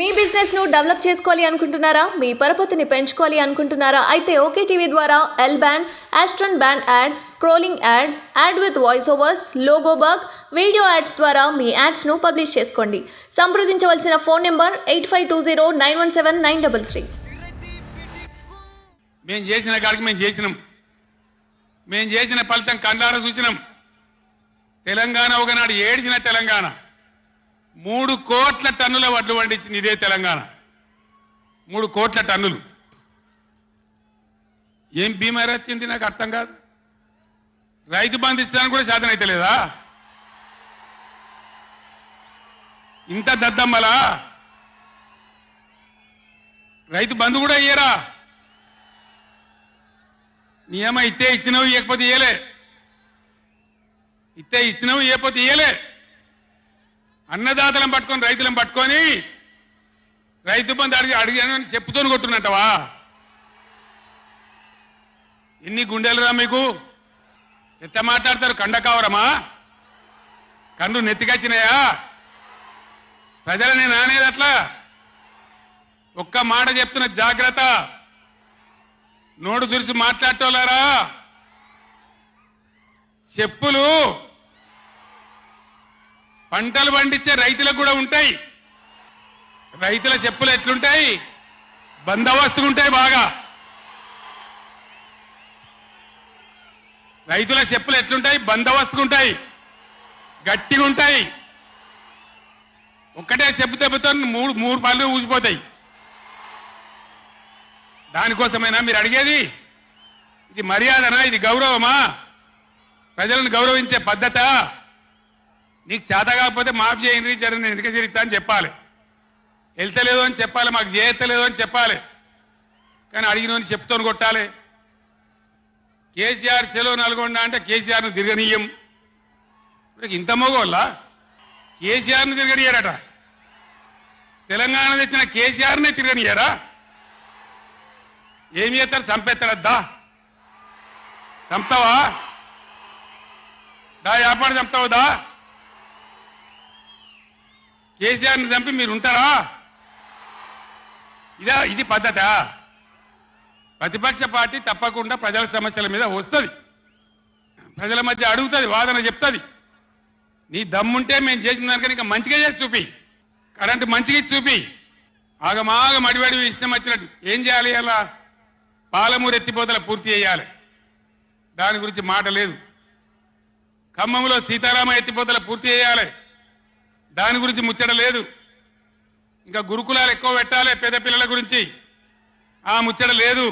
మీ business ను develop చేసుకోవాలి అనుకుంటున్నారా? మీ పరపతిని పెంచుకోవాలి అనుకుంటున్నారా? అయితే ఓకే టీవీ ద్వారా L band, Aston band ad, scrolling ad, ad with voice overs, logo bug, video ads ద్వారా మీ యాడ్స్ ను పబ్లిష్ చేసుకోండి. సంప్రదించవలసిన ఫోన్ నెంబర్ 8520917933. మేము చేసిన కాడికి మేము చేసిన ఫలితం కళ్ళారా చూసినాం. తెలంగాణ ఒకనాడు ఏడిసిన తెలంగాణ 3 కోట్ల టన్నుల వడ్లు పండించింది ఇదే తెలంగాణ. 3 కోట్ల టన్నులు. ఏం బీమారీ వచ్చింది నాకు అర్థం కాదు. రైతు బంధు ఇస్తానికి కూడా సాధన అయితే లేదా? ఇంత దద్దమ్మలా రైతు బంధు కూడా ఇయ్యరా? నియమ ఇస్తే ఇచ్చినవి ఇవ్వకపోతే ఇయ్యలే, ఇస్తే ఇచ్చినవి ఇవ్వకపోతే ఇయ్యలే. అన్నదాతలను పట్టుకొని రైతులను పట్టుకొని రైతు బంధు అడిగాను చెప్పుతో కొట్టున్నట్టవా? ఎన్ని గుండెలురా మీకు? ఎట్ట మాట్లాడతారు? కండకావరమా? కన్ను నెత్తికొచ్చినాయా? ప్రజలని నానేది అట్లా. ఒక్క మాట చెప్తున్న జాగ్రత్త. నోడు దురిసి మాట్లాడటోలారా, చెప్పులు పంటలు పండించే రైతులకు కూడా ఉంటాయి. రైతుల చెప్పులు ఎట్లుంటాయి? బందోబస్తుగా ఉంటాయి బాగా. రైతుల చెప్పులు ఎట్లుంటాయి? బందోబస్తుగా ఉంటాయి, గట్టిగా ఉంటాయి. ఒక్కటే చెప్పు దెబ్బతో మూడు పళ్ళు ఊసిపోతాయి. దానికోసమైనా మీరు అడిగేది? ఇది మర్యాదనా? ఇది గౌరవమా? ప్రజలను గౌరవించే పద్ధత? నీకు చేత కాకపోతే మాఫీ చేయండి, నేను వెనుక చేరిస్తా అని చెప్పాలి. వెళ్తలేదు అని చెప్పాలి, మాకు చేయలేదు అని చెప్పాలి. కానీ అడిగిన చెప్తాను కొట్టాలి. కేసీఆర్ సెలవు నల్గొండ అంటే కేసీఆర్ను తిరగనీయం. ఇంత మోగోళ్ళ కేసీఆర్ను తిరగనియరట. తెలంగాణ తెచ్చిన కేసీఆర్నే తిరగనియరా? ఏమి చేస్తారు? చంపేస్తాడద్దా? చంపుతావా? దా వ్యాపారం చంపుతావుదా? కేసీఆర్ని చంపి మీరు ఉంటారా? ఇది పద్ధత? ప్రతిపక్ష పార్టీ తప్పకుండా ప్రజల సమస్యల మీద వస్తుంది, ప్రజల మధ్య అడుగుతుంది, వాదన చెప్తుంది. నీ దమ్ముంటే మేము చేసిన దానికన్నా ఇంకా మంచిగా చేసి చూపి. కరెంటు మంచిగా ఇచ్చి చూపి. ఆగమాగం అడివడి ఇష్టం వచ్చినట్టు ఏం చేయాలి? అలా పాలమూరు ఎత్తిపోతల పూర్తి చేయాలి, దాని గురించి మాట లేదు. ఖమ్మంలో సీతారామ ఎత్తిపోతల పూర్తి చేయాలి, దాని గురించి ముచ్చట లేదు. ఇంకా గురుకులాలు ఎక్కువ పెట్టాలి పేద పిల్లల గురించి, ఆ ముచ్చట లేదు.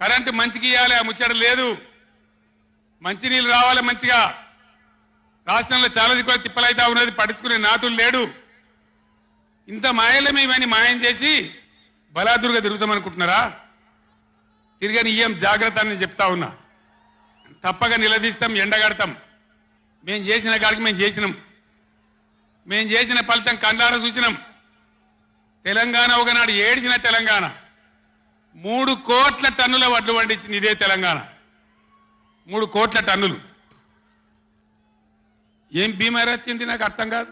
కరెంటు మంచిగా ఇవ్వాలి, ఆ ముచ్చట లేదు. మంచినీళ్ళు రావాలి మంచిగా. రాష్ట్రంలో చాలా దిక్కువ తిప్పలైతా ఉన్నది, పట్టించుకునే నాతులు లేడు. ఇంత మాయలే మేమని మాయం చేసి బలాదురుగా తిరుగుతామనుకుంటున్నారా? తిరగని ఏం జాగ్రత్త అని చెప్తా ఉన్నా. తప్పక నిలదీస్తాం, ఎండగడతాం. మేము చేసిన కాడికి మేము చేసిన ఫలితం కళ్ళారా చూసినాం. తెలంగాణ ఒకనాడు ఏడిసిన తెలంగాణ 3 కోట్ల టన్నుల వడ్లు పండించింది ఇదే తెలంగాణ. 3 కోట్ల టన్నులు. ఏం బీమారీ వచ్చింది నాకు అర్థం కాదు.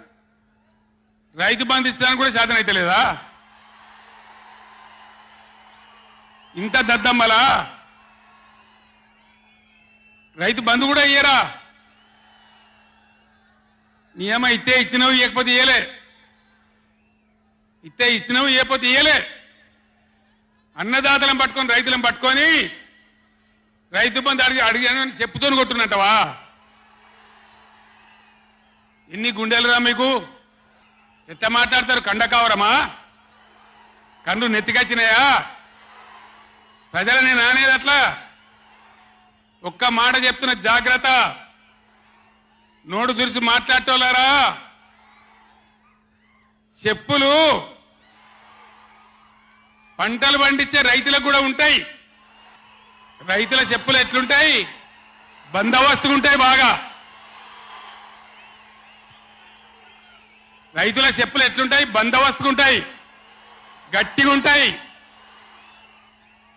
రైతు బంధు ఇస్తానికి కూడా సాధన అయితే లేదా? ఇంత దద్దమ్మలా రైతు బంధు కూడా ఇయ్యరా? నియమ ఇస్తే ఇచ్చినవి ఇవ్వకపోతే ఇయ్యలే, ఇస్తే ఇచ్చినవి ఇవ్వకపోతే ఇయ్యలే. అన్నదాతలను పట్టుకొని రైతులను పట్టుకొని రైతు బంధు అడిగాను చెప్పుతో కొట్టున్నట్టవా? ఎన్ని గుండెలురా మీకు? ఎట్ట మాట్లాడతారు? కండకావరమా? కన్ను నెత్తికొచ్చినాయా? ప్రజలని నానేది అట్లా. ఒక్క మాట చెప్తున్న జాగ్రత్త. నోడు దురిసి మాట్లాడటోలారా, చెప్పులు పంటలు పండించే రైతులకు కూడా ఉంటాయి. రైతుల చెప్పులు ఎట్లుంటాయి? బందోబస్తుగా ఉంటాయి బాగా. రైతుల చెప్పులు ఎట్లుంటాయి? బందోబస్తుగా ఉంటాయి, గట్టిగా ఉంటాయి.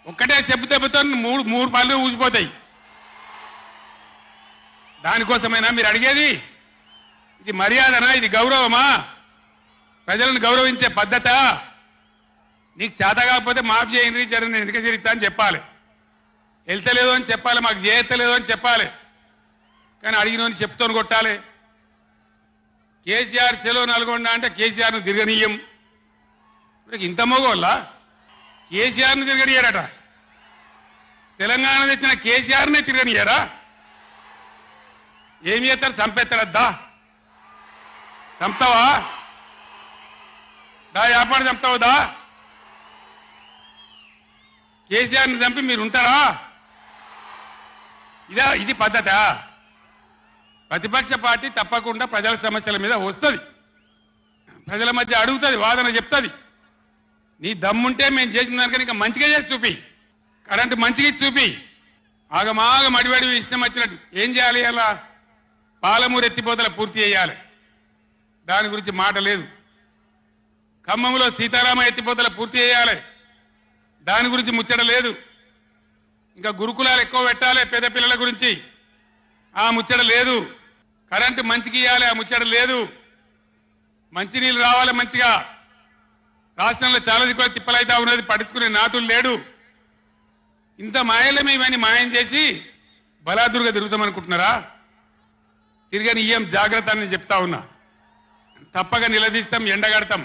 ఒక్కటే చెప్పు దెబ్బతో మూడు పళ్ళు ఊసిపోతాయి. దానికోసమైనా మీరు అడిగేది? ఇది మర్యాదనా? ఇది గౌరవమా? ప్రజలను గౌరవించే పద్ధత? నీకు చేత కాకపోతే మాఫీ చేయండి జర నేను వెనుక చేరిస్తా అని చెప్పాలి. వెళ్తలేదు అని చెప్పాలి, మాకు చేయలేదు అని చెప్పాలి. కానీ అడిగిన చెప్తాను కొట్టాలి. కేసీఆర్ సెలవు నల్గొండ అంటే కేసీఆర్ను తిరగనీయం. ఇంత మగోళ్ళ కేసీఆర్ను తిరగనియరట. తెలంగాణ తెచ్చిన కేసీఆర్నే తిరగనియరా? ఏమి చేస్తారు? చంపేస్తాడద్దా? చంపుతావా? దా వ్యాపారం చంపుతావుదా? కేసీఆర్ని చంపి మీరు ఉంటారా? ఇది పద్ధత? ప్రతిపక్ష పార్టీ తప్పకుండా ప్రజల సమస్యల మీద వస్తుంది, ప్రజల మధ్య అడుగుతుంది, వాదన చెప్తుంది. నీ దమ్ముంటే మేము చేసిన దానికన్నా ఇంకా మంచిగా చేసి చూపి. కరెంటు మంచిగా ఇచ్చి చూపి. ఆగమాగం అడివడి ఇష్టం వచ్చినట్టు ఏం చేయాలి? అలా పాలమూరు ఎత్తిపోతల పూర్తి చేయాలి, దాని గురించి మాట లేదు. ఖమ్మంలో సీతారామ ఎత్తిపోతల పూర్తి చేయాలి, దాని గురించి ముచ్చట లేదు. ఇంకా గురుకులాలు ఎక్కువ పెట్టాలి పేద పిల్లల గురించి, ఆ ముచ్చట లేదు. కరెంటు మంచిగా ఇవ్వాలి, ఆ ముచ్చట లేదు. మంచినీళ్ళు రావాలి మంచిగా. రాష్ట్రంలో చాలా దిక్కువ తిప్పలైతా ఉన్నది, పట్టించుకునే నాతులు లేడు. ఇంత మాయలే ఇవన్నీ మాయం చేసి బలాదురుగా తిరుగుతామనుకుంటున్నారా? తిరగని ఇయ్యం, జాగ్రత్త అని చెప్తా ఉన్నా. తప్పక నిలదీస్తాం, ఎండగడతాం.